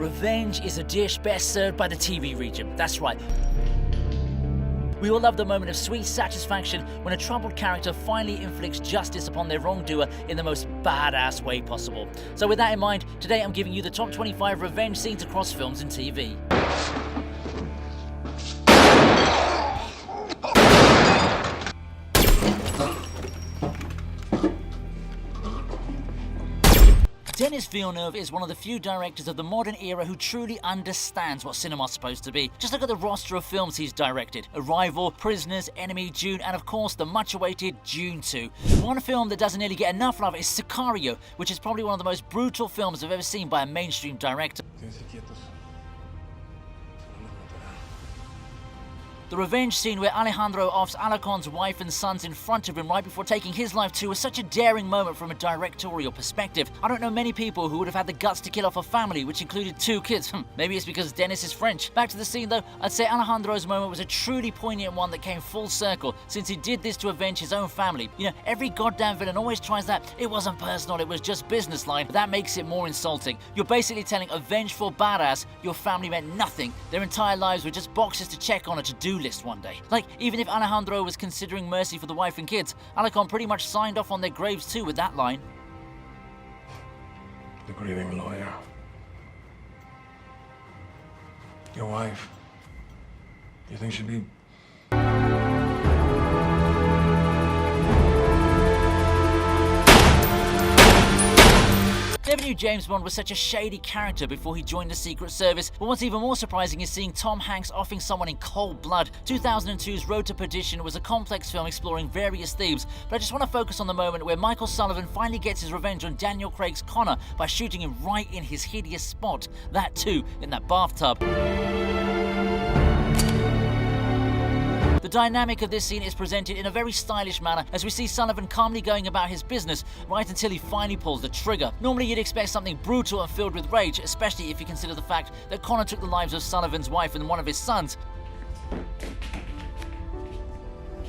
Revenge is a dish best served by the TV region. That's right. We all love the moment of sweet satisfaction when a troubled character finally inflicts justice upon their wrongdoer in the most badass way possible. So with that in mind, today I'm giving you the top 25 revenge scenes across films and TV. Denis Villeneuve is one of the few directors of the modern era who truly understands what cinema's supposed to be. Just look at the roster of films he's directed. Arrival, Prisoners, Enemy, Dune, and of course the much-awaited Dune 2. One film that doesn't nearly get enough love is Sicario, which is probably one of the most brutal films I've ever seen by a mainstream director. The revenge scene where Alejandro offs Alarcon's wife and sons in front of him right before taking his life too was such a daring moment from a directorial perspective. I don't know many people who would have had the guts to kill off a family which included 2 kids. Maybe it's because Denis is French. Back to the scene though, I'd say Alejandro's moment was a truly poignant one that came full circle since he did this to avenge his own family. You know, every goddamn villain always tries that "it wasn't personal, it was just business" line, but that makes it more insulting. You're basically telling a vengeful badass your family meant nothing. Their entire lives were just boxes to check on a to-do list one day. Like, even if Alejandro was considering mercy for the wife and kids, Alarcon pretty much signed off on their graves too with that line. The grieving lawyer. Your wife. You think she'd be... Never knew James Bond was such a shady character before he joined the Secret Service, but what's even more surprising is seeing Tom Hanks offing someone in cold blood. 2002's Road to Perdition was a complex film exploring various themes, but I just want to focus on the moment where Michael Sullivan finally gets his revenge on Daniel Craig's Connor by shooting him right in his hideous spot. That too, in that bathtub. The dynamic of this scene is presented in a very stylish manner as we see Sullivan calmly going about his business right until he finally pulls the trigger. Normally you'd expect something brutal and filled with rage, especially if you consider the fact that Connor took the lives of Sullivan's wife and one of his sons.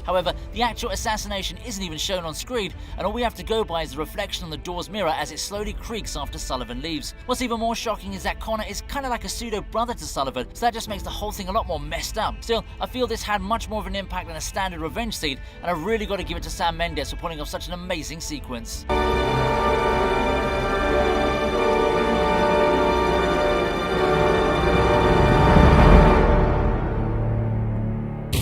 However, the actual assassination isn't even shown on screen, and all we have to go by is the reflection on the door's mirror as it slowly creaks after Sullivan leaves. What's even more shocking is that Connor is kind of like a pseudo-brother to Sullivan, so that just makes the whole thing a lot more messed up. Still, I feel this had much more of an impact than a standard revenge scene, and I've really got to give it to Sam Mendes for pulling off such an amazing sequence.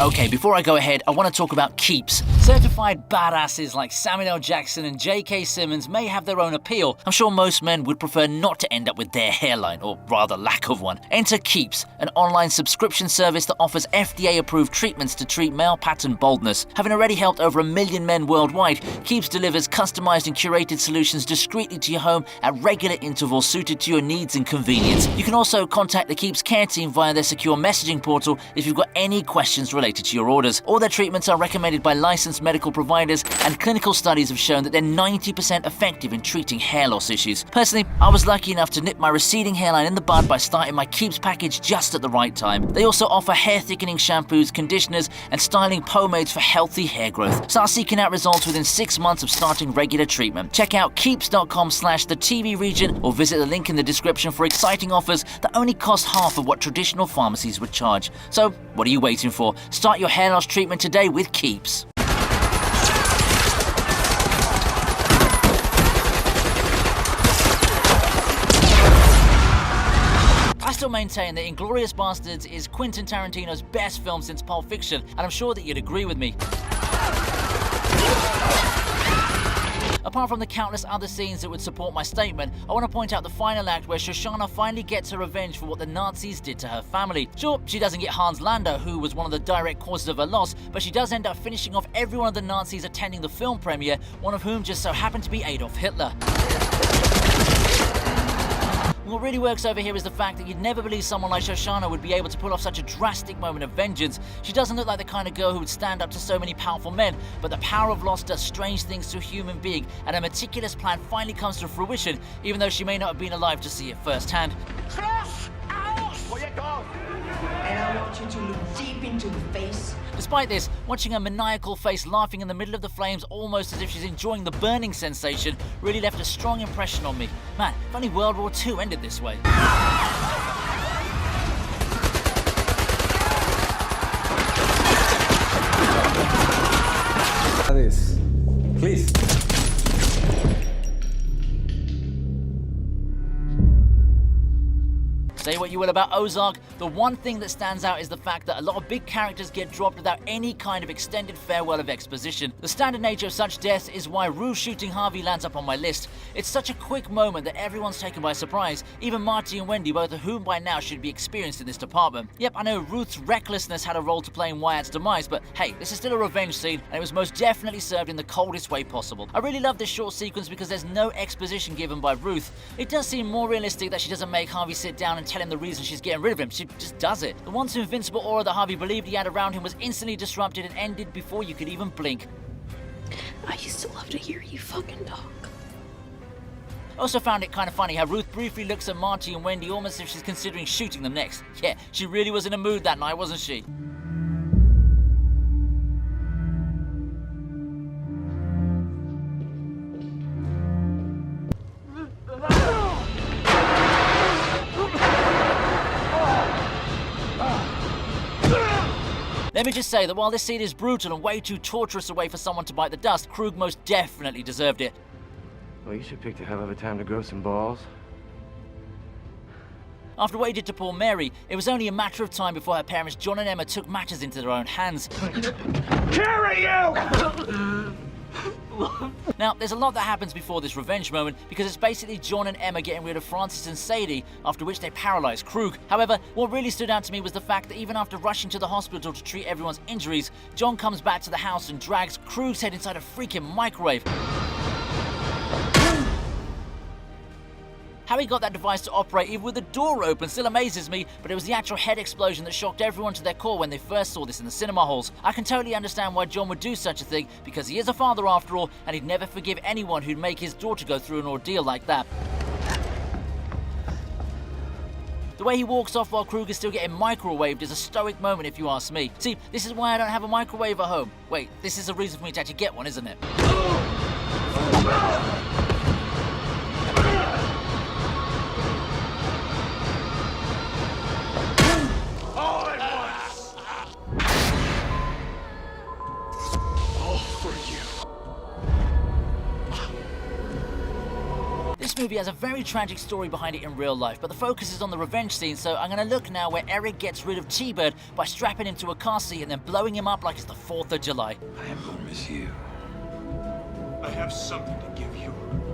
Okay, before I go ahead, I want to talk about keeps. Certified badasses like Samuel L. Jackson and J.K. Simmons may have their own appeal. I'm sure most men would prefer not to end up with their hairline, or rather lack of one. Enter Keeps, an online subscription service that offers FDA-approved treatments to treat male pattern baldness. Having already helped over 1 million men worldwide, Keeps delivers customized and curated solutions discreetly to your home at regular intervals suited to your needs and convenience. You can also contact the Keeps care team via their secure messaging portal if you've got any questions related to your orders. All their treatments are recommended by licensed medical providers, and clinical studies have shown that they're 90% effective in treating hair loss issues. Personally, I was lucky enough to nip my receding hairline in the bud by starting my Keeps package just at the right time. They also offer hair thickening shampoos, conditioners, and styling pomades for healthy hair growth. Start seeking out results within 6 months of starting regular treatment. Check out keeps.com/thetvregion or visit the link in the description for exciting offers that only cost half of what traditional pharmacies would charge. So, what are you waiting for? Start your hair loss treatment today with Keeps. I still maintain that Inglourious Basterds is Quentin Tarantino's best film since Pulp Fiction, and I'm sure that you'd agree with me. Apart from the countless other scenes that would support my statement, I want to point out the final act where Shoshana finally gets her revenge for what the Nazis did to her family. Sure, she doesn't get Hans Landa, who was one of the direct causes of her loss, but she does end up finishing off every one of the Nazis attending the film premiere, one of whom just so happened to be Adolf Hitler. What really works over here is the fact that you'd never believe someone like Shoshana would be able to pull off such a drastic moment of vengeance. She doesn't look like the kind of girl who would stand up to so many powerful men, but the power of loss does strange things to a human being, and her meticulous plan finally comes to fruition, even though she may not have been alive to see it firsthand. And I want you to look deep into the face. Despite this, watching her maniacal face laughing in the middle of the flames almost as if she's enjoying the burning sensation really left a strong impression on me. Man, if only World War II ended this way. this. Please. Say what you will about Ozark, the one thing that stands out is the fact that a lot of big characters get dropped without any kind of extended farewell of exposition. The standard nature of such deaths is why Ruth shooting Harvey lands up on my list. It's such a quick moment that everyone's taken by surprise, even Marty and Wendy, both of whom by now should be experienced in this department. Yep, I know Ruth's recklessness had a role to play in Wyatt's demise, but hey, this is still a revenge scene, and it was most definitely served in the coldest way possible. I really love this short sequence because there's no exposition given by Ruth. It does seem more realistic that she doesn't make Harvey sit down and tell him the reason she's getting rid of him. She just does it. The once invincible aura that Harvey believed he had around him was instantly disrupted and ended before you could even blink. I used to love to hear you fucking talk. Also found it kind of funny how Ruth briefly looks at Marty and Wendy almost as if she's considering shooting them next. Yeah, she really was in a mood that night, wasn't she? Let me just say that while this scene is brutal and way too torturous a way for someone to bite the dust, Krug most definitely deserved it. Well, you should pick a hell of a time to grow some balls. After what he did to poor Mary, it was only a matter of time before her parents John and Emma took matters into their own hands. Carrie, you! Now, there's a lot that happens before this revenge moment because it's basically John and Emma getting rid of Francis and Sadie, after which they paralyze Krug. However, what really stood out to me was the fact that even after rushing to the hospital to treat everyone's injuries, John comes back to the house and drags Krug's head inside a freaking microwave. How he got that device to operate even with the door open still amazes me, but it was the actual head explosion that shocked everyone to their core when they first saw this in the cinema halls. I can totally understand why John would do such a thing, because he is a father after all, and he'd never forgive anyone who'd make his daughter go through an ordeal like that. The way he walks off while Krug is still getting microwaved is a stoic moment if you ask me. See, this is why I don't have a microwave at home. Wait, this is a reason for me to actually get one, isn't it? This movie has a very tragic story behind it in real life, but the focus is on the revenge scene, so I'm going to look now where Eric gets rid of T-Bird by strapping him to a car seat and then blowing him up like it's the 4th of July. I am gonna miss you. I have something to give you.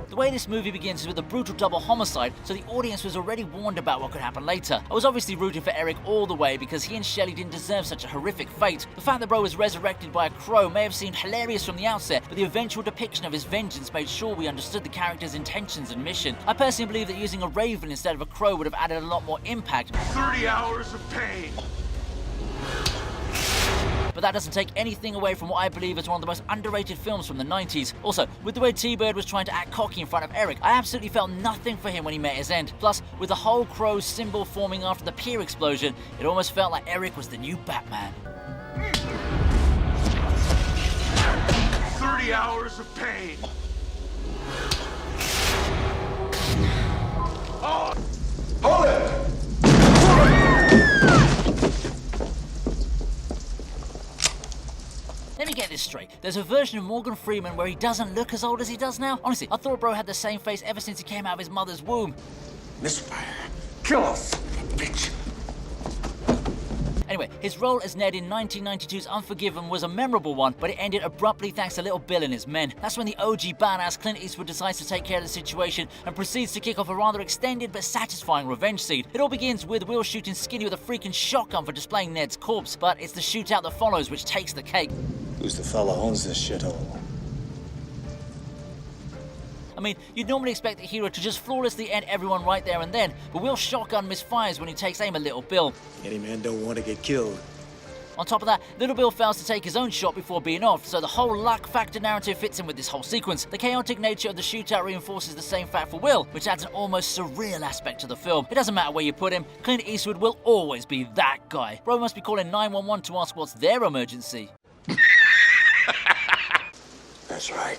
The way this movie begins is with a brutal double homicide, so the audience was already warned about what could happen later. I was obviously rooting for Eric all the way because he and Shelley didn't deserve such a horrific fate. The fact that bro was resurrected by a crow may have seemed hilarious from the outset, but the eventual depiction of his vengeance made sure we understood the character's intentions and mission. I personally believe that using a raven instead of a crow would have added a lot more impact. 30 hours of pain. But that doesn't take anything away from what I believe is one of the most underrated films from the 90s. Also, with the way T-Bird was trying to act cocky in front of Eric, I absolutely felt nothing for him when he met his end. Plus, with the whole crow symbol forming after the pier explosion, it almost felt like Eric was the new Batman. 30 hours of pain. Oh. Hold it! Let me get this straight. There's a version of Morgan Freeman where he doesn't look as old as he does now. Honestly, I thought bro had the same face ever since he came out of his mother's womb. Misfire. Kill us, bitch. Anyway, his role as Ned in 1992's Unforgiven was a memorable one, but it ended abruptly thanks to Little Bill and his men. That's when the OG badass Clint Eastwood decides to take care of the situation and proceeds to kick off a rather extended but satisfying revenge scene. It all begins with Will shooting Skinny with a freaking shotgun for displaying Ned's corpse, but it's the shootout that follows which takes the cake. Who's the fella who owns this shithole? I mean, you'd normally expect the hero to just flawlessly end everyone right there and then, but Will's shotgun misfires when he takes aim at Little Bill. Any man don't want to get killed. On top of that, Little Bill fails to take his own shot before being off, so the whole luck factor narrative fits in with this whole sequence. The chaotic nature of the shootout reinforces the same fact for Will, which adds an almost surreal aspect to the film. It doesn't matter where you put him, Clint Eastwood will always be that guy. Bro must be calling 911 to ask what's their emergency. That's right.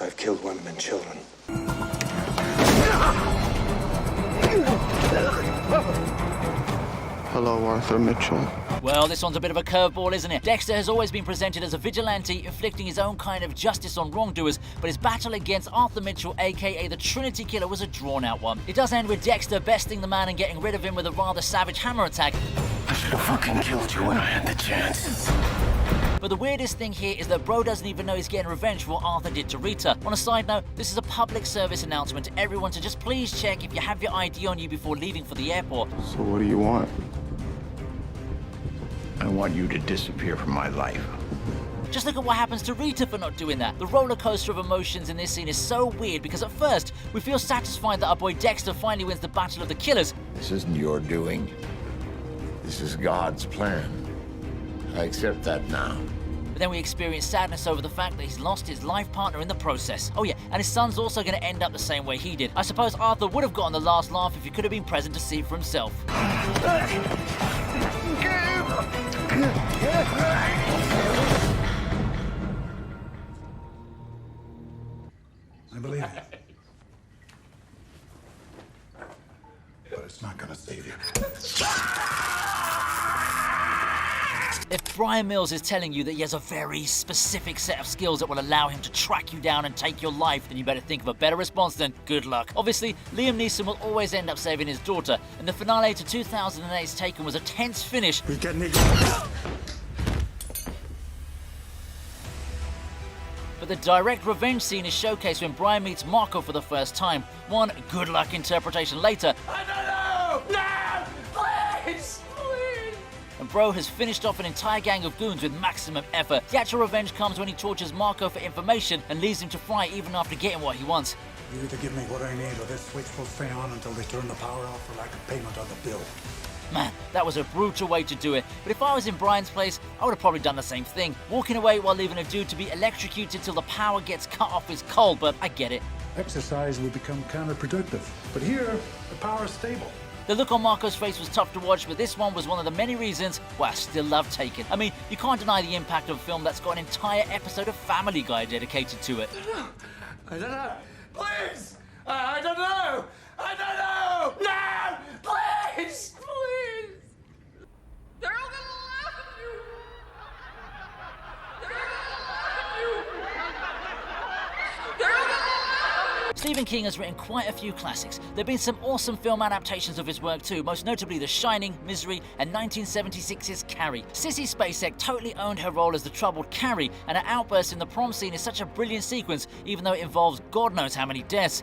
I've killed women and children. Hello, Arthur Mitchell. Well, this one's a bit of a curveball, isn't it? Dexter has always been presented as a vigilante, inflicting his own kind of justice on wrongdoers, but his battle against Arthur Mitchell, aka the Trinity Killer, was a drawn-out one. It does end with Dexter besting the man and getting rid of him with a rather savage hammer attack. I should have fucking killed you when I had the chance. But the weirdest thing here is that Bro doesn't even know he's getting revenge for what Arthur did to Rita. On a side note, this is a public service announcement to everyone to just please check if you have your ID on you before leaving for the airport. So what do you want? I want you to disappear from my life. Just look at what happens to Rita for not doing that. The roller coaster of emotions in this scene is so weird because at first, we feel satisfied that our boy Dexter finally wins the battle of the killers. This isn't your doing. This is God's plan. I accept that now. But then we experience sadness over the fact that he's lost his life partner in the process. Oh yeah, and his son's also going to end up the same way he did. I suppose Arthur would have gotten the last laugh if he could have been present to see it for himself. I believe it. But it's not gonna save you. If Brian Mills is telling you that he has a very specific set of skills that will allow him to track you down and take your life, then you better think of a better response than good luck. Obviously, Liam Neeson will always end up saving his daughter, and the finale to 2008's Taken was a tense finish. We get But the direct revenge scene is showcased when Brian meets Marco for the first time. One good luck interpretation later, I don't know! No! Please! and Bro has finished off an entire gang of goons with maximum effort. The actual revenge comes when he tortures Marco for information and leaves him to fry even after getting what he wants. You either give me what I need or this switch will stay on until they turn the power off for lack of payment on the bill. Man, that was a brutal way to do it, but if I was in Brian's place, I would have probably done the same thing. Walking away while leaving a dude to be electrocuted till the power gets cut off is cold, but I get it. Exercise will become counterproductive. But here, the power is stable. The look on Marco's face was tough to watch, but this one was one of the many reasons why I still love Taken. I mean, you can't deny the impact of a film that's got an entire episode of Family Guy dedicated to it. I don't know! Please! I don't know! I don't know! No! Please! Please! They're all gonna laugh at you! They're all gonna laugh at you! They're all gonna laugh at you! Stephen King has written quite a few classics. There have been some awesome film adaptations of his work too, most notably The Shining, Misery, and 1976's Carrie. Sissy Spacek totally owned her role as the troubled Carrie, and her outburst in the prom scene is such a brilliant sequence, even though it involves God knows how many deaths.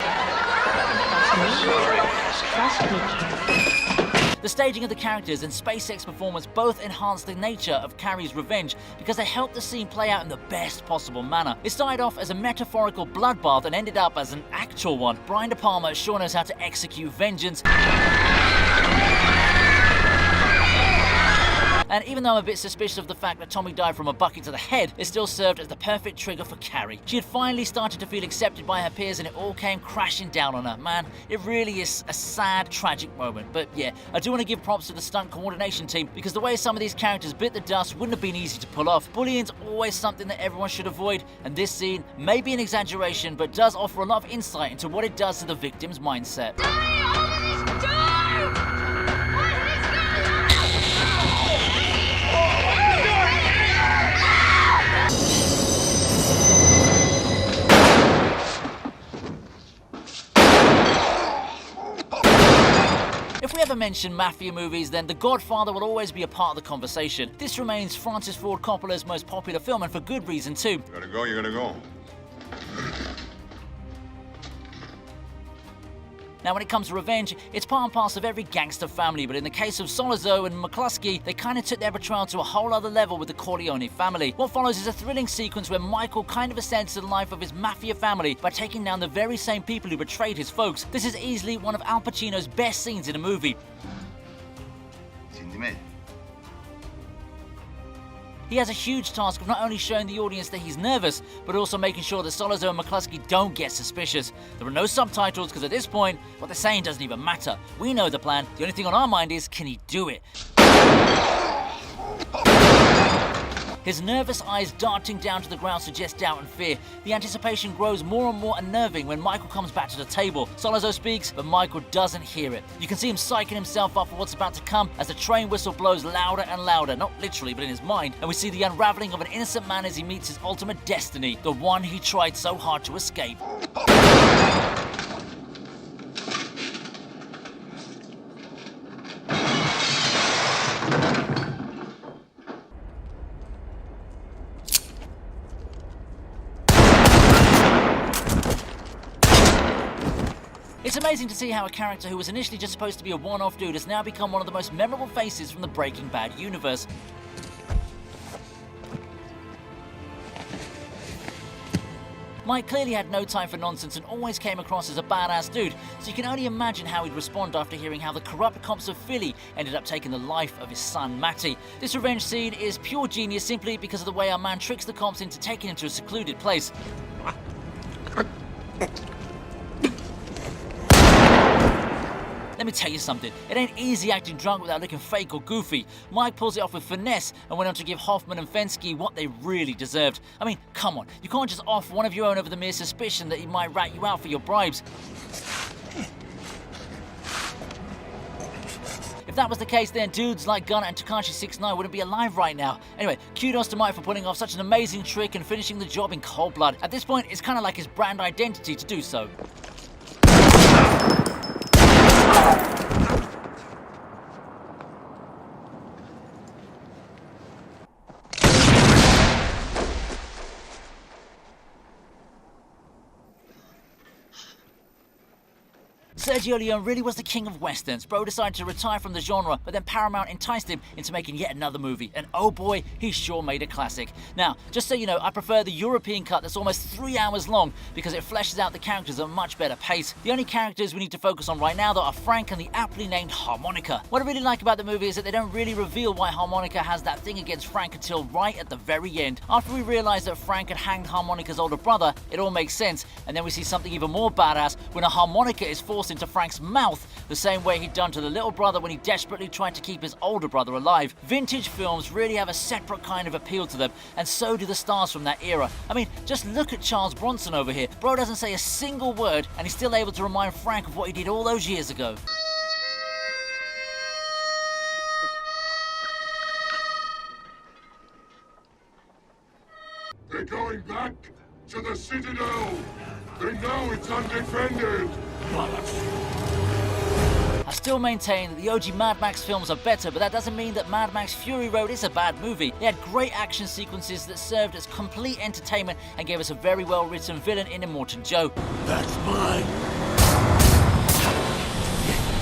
The staging of the characters and Spacek's performance both enhanced the nature of Carrie's revenge because they helped the scene play out in the best possible manner. It started off as a metaphorical bloodbath and ended up as an actual one. Brian De Palma sure knows how to execute vengeance. And even though I'm a bit suspicious of the fact that Tommy died from a bucket to the head, it still served as the perfect trigger for Carrie. She had finally started to feel accepted by her peers and it all came crashing down on her. Man, it really is a sad, tragic moment. But yeah, I do want to give props to the stunt coordination team because the way some of these characters bit the dust wouldn't have been easy to pull off. Bullying's always something that everyone should avoid, and this scene may be an exaggeration but does offer a lot of insight into what it does to the victim's mindset. If we ever mention mafia movies, then The Godfather will always be a part of the conversation. This remains Francis Ford Coppola's most popular film, and for good reason too. You gotta go, you gotta go. Now, when it comes to revenge, it's part and parcel of every gangster family, but in the case of Solozzo and McCluskey, they kind of took their betrayal to a whole other level with the Corleone family. What follows is a thrilling sequence where Michael kind of ascends to the life of his mafia family by taking down the very same people who betrayed his folks. This is easily one of Al Pacino's best scenes in a movie. He has a huge task of not only showing the audience that he's nervous, but also making sure that Solozzo and McCluskey don't get suspicious. There are no subtitles because at this point, what they're saying doesn't even matter. We know the plan. The only thing on our mind is, can he do it? His nervous eyes darting down to the ground suggest doubt and fear. The anticipation grows more and more unnerving when Michael comes back to the table. Salazzo speaks, but Michael doesn't hear it. You can see him psyching himself up for what's about to come as the train whistle blows louder and louder, not literally but in his mind, and we see the unraveling of an innocent man as he meets his ultimate destiny, the one he tried so hard to escape. It's amazing to see how a character who was initially just supposed to be a one-off dude has now become one of the most memorable faces from the Breaking Bad universe. Mike clearly had no time for nonsense and always came across as a badass dude, so you can only imagine how he'd respond after hearing how the corrupt cops of Philly ended up taking the life of his son, Matty. This revenge scene is pure genius simply because of the way our man tricks the cops into taking him to a secluded place. Let me tell you something, it ain't easy acting drunk without looking fake or goofy. Mike pulls it off with finesse and went on to give Hoffman and Fensky what they really deserved. I mean, come on, you can't just off one of your own over the mere suspicion that he might rat you out for your bribes. If that was the case, then dudes like Gunner and Tekashi 6ix9ine wouldn't be alive right now. Anyway, kudos to Mike for pulling off such an amazing trick and finishing the job in cold blood. At this point, it's kind of like his brand identity to do so. Sergio Leone really was the king of westerns. Bro decided to retire from the genre, but then Paramount enticed him into making yet another movie. And oh boy, he sure made a classic. Now, just so you know, I prefer the European cut that's almost 3 hours long because it fleshes out the characters at a much better pace. The only characters we need to focus on right now though are Frank and the aptly named Harmonica. What I really like about the movie is that they don't really reveal why Harmonica has that thing against Frank until right at the very end. After we realize that Frank had hanged Harmonica's older brother, it all makes sense, and then we see something even more badass when a harmonica is forced into Frank's mouth, the same way he'd done to the little brother when he desperately tried to keep his older brother alive. Vintage films really have a separate kind of appeal to them, and so do the stars from that era. I mean, just look at Charles Bronson over here. Bro doesn't say a single word, and he's still able to remind Frank of what he did all those years ago. They're going back to the Citadel. They know it's undefended. I still maintain that the OG Mad Max films are better, but that doesn't mean that Mad Max Fury Road is a bad movie. They had great action sequences that served as complete entertainment and gave us a very well written villain in Immortan Joe. That's mine.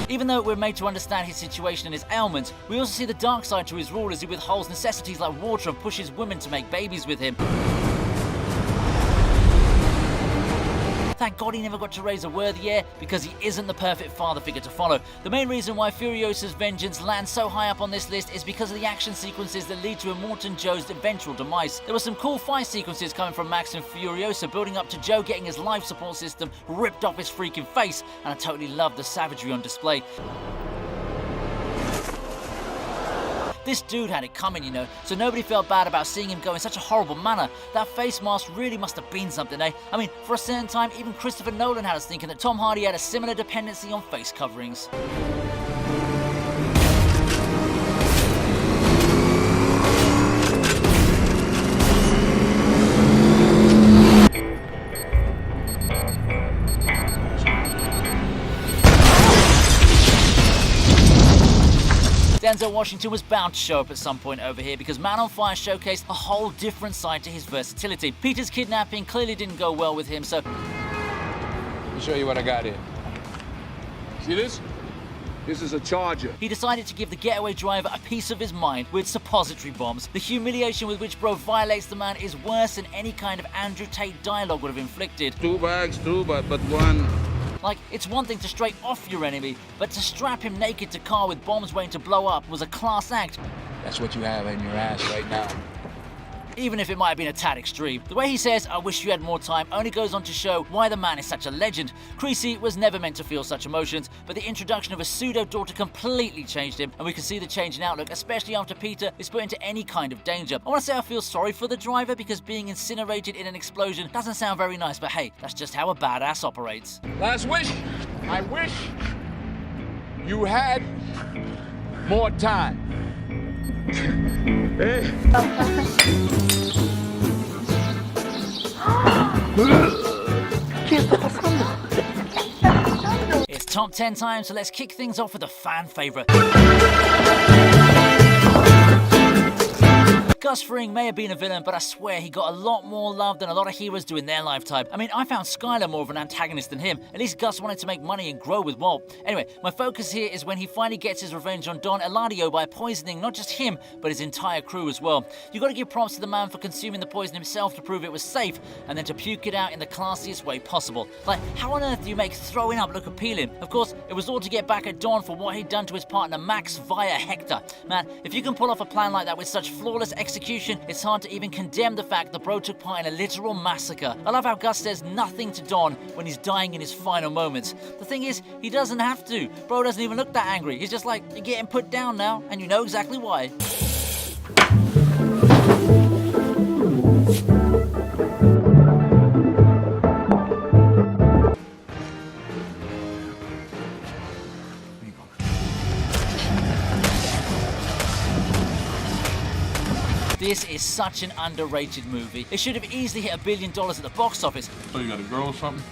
Even though we're made to understand his situation and his ailments, we also see the dark side to his rule as he withholds necessities like water and pushes women to make babies with him. Thank God he never got to raise a worthy heir, because he isn't the perfect father figure to follow. The main reason why Furiosa's vengeance lands so high up on this list is because of the action sequences that lead to Immortan Joe's eventual demise. There were some cool fight sequences coming from Max and Furiosa, building up to Joe getting his life support system ripped off his freaking face, and I totally loved the savagery on display. This dude had it coming, you know, so nobody felt bad about seeing him go in such a horrible manner. That face mask really must have been something, eh? I mean, for a certain time, even Christopher Nolan had us thinking that Tom Hardy had a similar dependency on face coverings. Denzel Washington was bound to show up at some point over here because Man on Fire showcased a whole different side to his versatility. Peter's kidnapping clearly didn't go well with him, so... Let me show you what I got here. See this? This is a Charger. He decided to give the getaway driver a piece of his mind with suppository bombs. The humiliation with which Bro violates the man is worse than any kind of Andrew Tate dialogue would have inflicted. 2 bags, too, but one. Like, it's one thing to straight off your enemy, but to strap him naked to car with bombs waiting to blow up was a class act. That's what you have in your ass right now. even if it might have been a tad extreme. The way he says, "I wish you had more time," only goes on to show why the man is such a legend. Creasy was never meant to feel such emotions, but the introduction of a pseudo-daughter completely changed him, and we can see the change in outlook, especially after Peter is put into any kind of danger. I want to say I feel sorry for the driver because being incinerated in an explosion doesn't sound very nice, but hey, that's just how a badass operates. Last wish. I wish you had more time. It's top 10 time, so let's kick things off with a fan favorite. Gus Fring may have been a villain, but I swear he got a lot more love than a lot of heroes do in their lifetime. I mean, I found Skylar more of an antagonist than him. At least Gus wanted to make money and grow with Walt. Anyway, my focus here is when he finally gets his revenge on Don Eladio by poisoning not just him, but his entire crew as well. You gotta give props to the man for consuming the poison himself to prove it was safe, and then to puke it out in the classiest way possible. Like, how on earth do you make throwing up look appealing? Of course, it was all to get back at Don for what he'd done to his partner Max via Hector. Man, if you can pull off a plan like that with such flawless execution, it's hard to even condemn the fact that bro took part in a literal massacre. I love how Gus says nothing to Don when he's dying in his final moments. The thing is, he doesn't have to. Bro doesn't even look that angry. He's just like, "You're getting put down now," and you know exactly why. This is such an underrated movie. It should have easily hit $1 billion at the box office. Oh, you got a girl or something?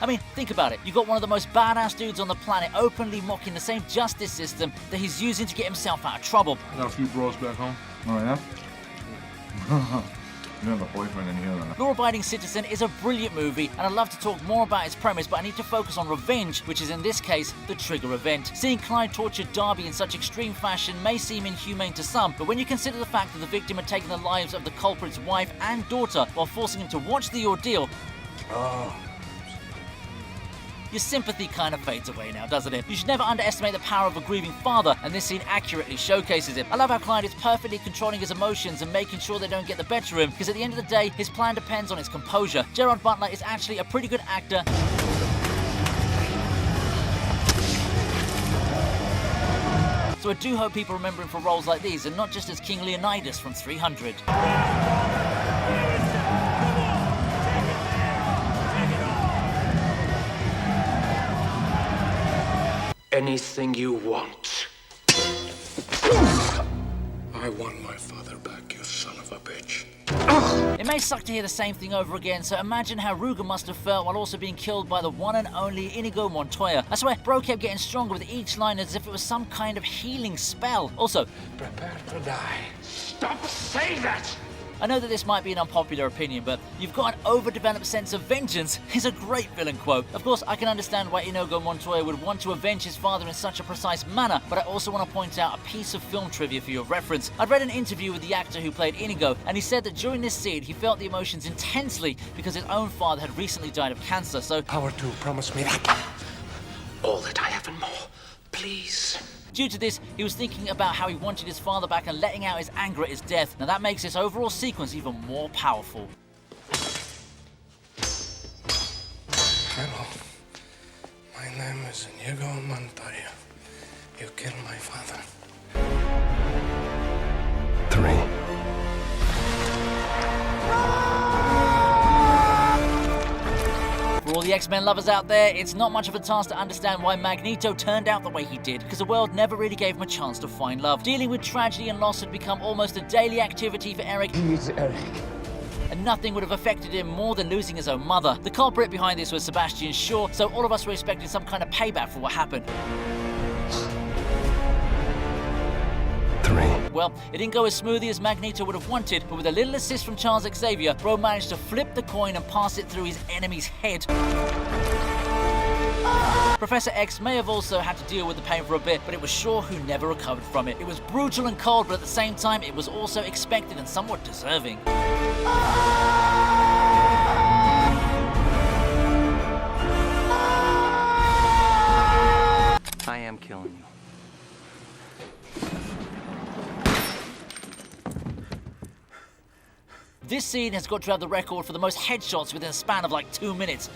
I mean, think about it. You got one of the most badass dudes on the planet openly mocking the same justice system that he's using to get himself out of trouble. I got a few bros back home. Oh, yeah? You have a boyfriend in here, then. Law-Abiding Citizen is a brilliant movie, and I'd love to talk more about its premise, but I need to focus on revenge, which is in this case, the trigger event. Seeing Clyde torture Darby in such extreme fashion may seem inhumane to some, but when you consider the fact that the victim had taken the lives of the culprit's wife and daughter while forcing him to watch the ordeal, your sympathy kind of fades away now, doesn't it? You should never underestimate the power of a grieving father, and this scene accurately showcases it. I love how Clyde is perfectly controlling his emotions and making sure they don't get the better of him, because at the end of the day, his plan depends on his composure. Gerard Butler is actually a pretty good actor. So I do hope people remember him for roles like these, and not just as King Leonidas from 300. Anything you want. I want my father back, you son of a bitch. It may suck to hear the same thing over again, so imagine how Ruger must have felt while also being killed by the one and only Inigo Montoya. I swear, bro kept getting stronger with each line as if it was some kind of healing spell. Also, Prepare to die. Stop saying that! I know that this might be an unpopular opinion, but "you've got an overdeveloped sense of vengeance" is a great villain quote. Of course, I can understand why Inigo Montoya would want to avenge his father in such a precise manner, but I also want to point out a piece of film trivia for your reference. I'd read an interview with the actor who played Inigo, and he said that during this scene, he felt the emotions intensely because his own father had recently died of cancer, so Power to promise me that. All that I have and more. Please. due to this, he was thinking about how he wanted his father back and letting out his anger at his death. Now that makes this overall sequence even more powerful. Hello. My name is Inigo Montoya. You killed my father. 3. For all the X-Men lovers out there, it's not much of a task to understand why Magneto turned out the way he did, because the world never really gave him a chance to find love. Dealing with tragedy and loss had become almost a daily activity for Eric. He's Eric. And nothing would have affected him more than losing his own mother. The culprit behind this was Sebastian Shaw, so all of us were expecting some kind of payback for what happened. 3. Well, it didn't go as smoothly as Magneto would have wanted, but with a little assist from Charles Xavier, Bro managed to flip the coin and pass it through his enemy's head. Professor X may have also had to deal with the pain for a bit, but it was Shaw who never recovered from it. It was brutal and cold, but at the same time, it was also expected and somewhat deserving. I am killing you. This scene has got to have the record for the most headshots within a span of like 2 minutes.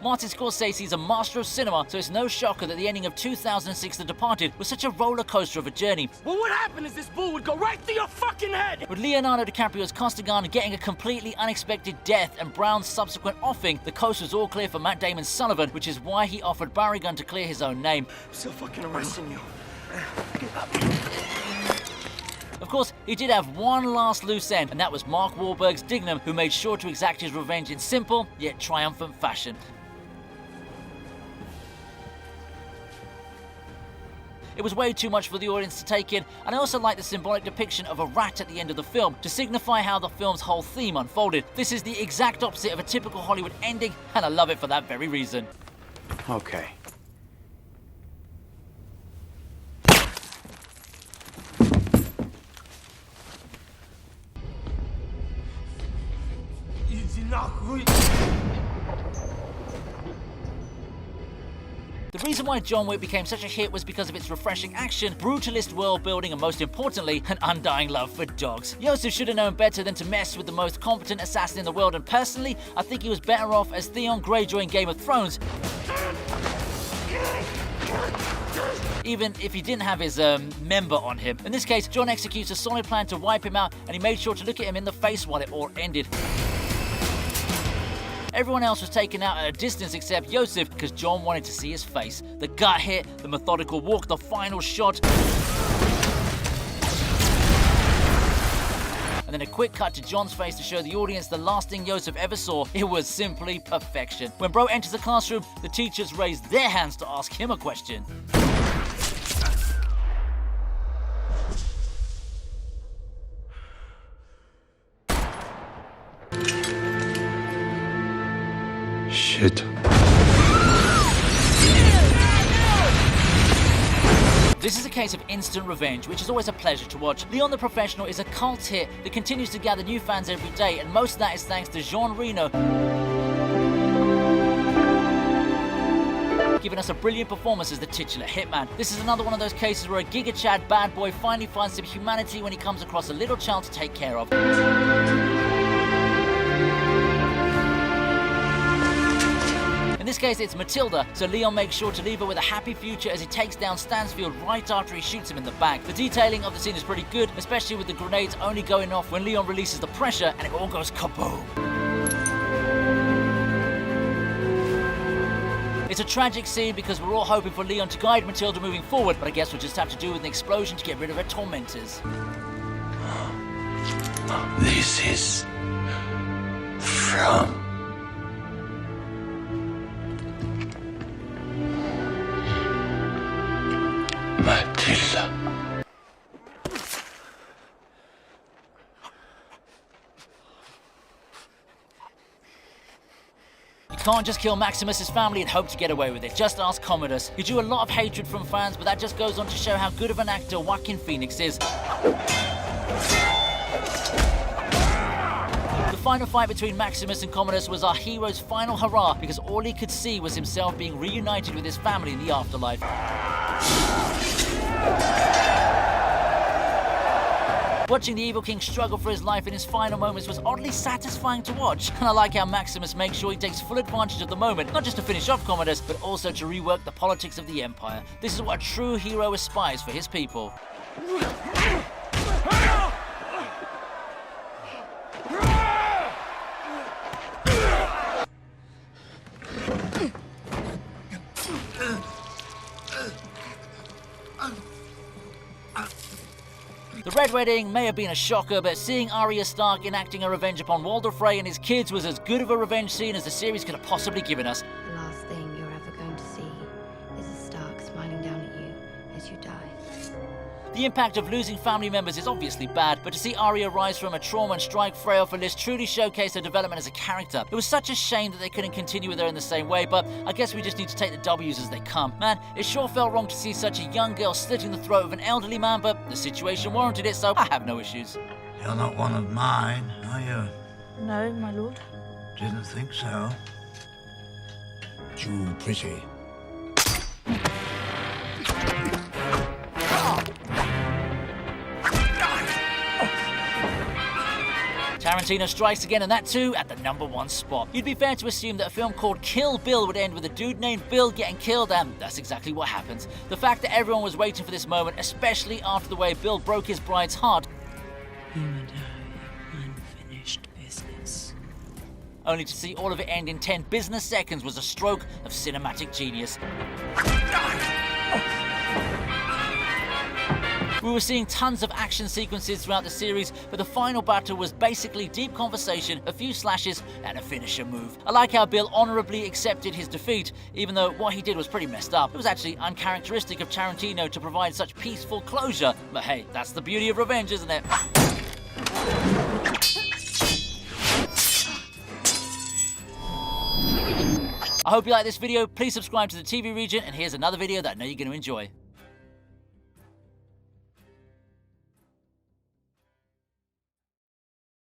Martin Scorsese is a master of cinema, so it's no shocker that the ending of 2006 The Departed was such a roller coaster of a journey. Well, what happened is this bull would go right through your fucking head! With Leonardo DiCaprio's Costigan getting a completely unexpected death and Brown's subsequent offing, the coast was all clear for Matt Damon's Sullivan, which is why he offered Barry Gunn to clear his own name. I'm still fucking arresting you. Of course, he did have one last loose end, and that was Mark Wahlberg's Dignam, who made sure to exact his revenge in simple, yet triumphant fashion. It was way too much for the audience to take in, and I also like the symbolic depiction of a rat at the end of the film to signify how the film's whole theme unfolded. This is the exact opposite of a typical Hollywood ending, and I love it for that very reason. Okay. The reason why John Wick became such a hit was because of its refreshing action, brutalist world building, and most importantly, an undying love for dogs. Yosef should have known better than to mess with the most competent assassin in the world, and personally, I think he was better off as Theon Greyjoy in Game of Thrones, even if he didn't have his member on him. In this case, John executes a solid plan to wipe him out, and he made sure to look at him in the face while it all ended. Everyone else was taken out at a distance except Yosef, because John wanted to see his face. The gut hit, the methodical walk, the final shot, and then a quick cut to John's face to show the audience the last thing Yosef ever saw. It was simply perfection. When Bro enters the classroom, the teachers raise their hands to ask him a question. Shit. This is a case of instant revenge, which is always a pleasure to watch. Leon the Professional is a cult hit that continues to gather new fans every day, and most of that is thanks to Jean Reno, giving us a brilliant performance as the titular hitman. This is another one of those cases where a Giga Chad bad boy finally finds some humanity when he comes across a little child to take care of. In this case, it's Matilda, so Leon makes sure to leave her with a happy future as he takes down Stansfield right after he shoots him in the back. The detailing of the scene is pretty good, especially with the grenades only going off when Leon releases the pressure and it all goes kaboom. It's a tragic scene because we're all hoping for Leon to guide Matilda moving forward, but I guess we'll just have to do with an explosion to get rid of her tormentors. This is from Matilda. You can't just kill Maximus's family and hope to get away with it. Just ask Commodus. He drew a lot of hatred from fans, but that just goes on to show how good of an actor Joaquin Phoenix is. The final fight between Maximus and Commodus was our hero's final hurrah because all he could see was himself being reunited with his family in the afterlife. Watching the evil king struggle for his life in his final moments was oddly satisfying to watch, and I like how Maximus makes sure he takes full advantage of the moment, not just to finish off Commodus, but also to rework the politics of the Empire. This is what a true hero aspires for his people. The Red Wedding may have been a shocker, but seeing Arya Stark enacting a revenge upon Walder Frey and his kids was as good of a revenge scene as the series could have possibly given us. The last thing you're ever going to see is a Stark smiling down at you as you die. The impact of losing family members is obviously bad, but to see Arya rise from a trauma and strike Frey off a list truly showcased her development as a character. It was such a shame that they couldn't continue with her in the same way, but I guess we just need to take the W's as they come. Man, it sure felt wrong to see such a young girl slitting the throat of an elderly man, but the situation warranted it, so I have no issues. You're not one of mine, are you? No, my lord. Didn't think so. Too pretty. Tarantino strikes again, and that too at the #1 spot. You'd be fair to assume that a film called Kill Bill would end with a dude named Bill getting killed, and that's exactly what happens. The fact that everyone was waiting for this moment, especially after the way Bill broke his bride's heart, You and I, unfinished business. only to see all of it end in 10 business seconds, was a stroke of cinematic genius. We were seeing tons of action sequences throughout the series, but the final battle was basically deep conversation, a few slashes, and a finisher move. I like how Bill honorably accepted his defeat, even though what he did was pretty messed up. It was actually uncharacteristic of Tarantino to provide such peaceful closure, but hey, that's the beauty of revenge, isn't it? I hope you like this video. Please subscribe to the TV Regent, and here's another video that I know you're going to enjoy.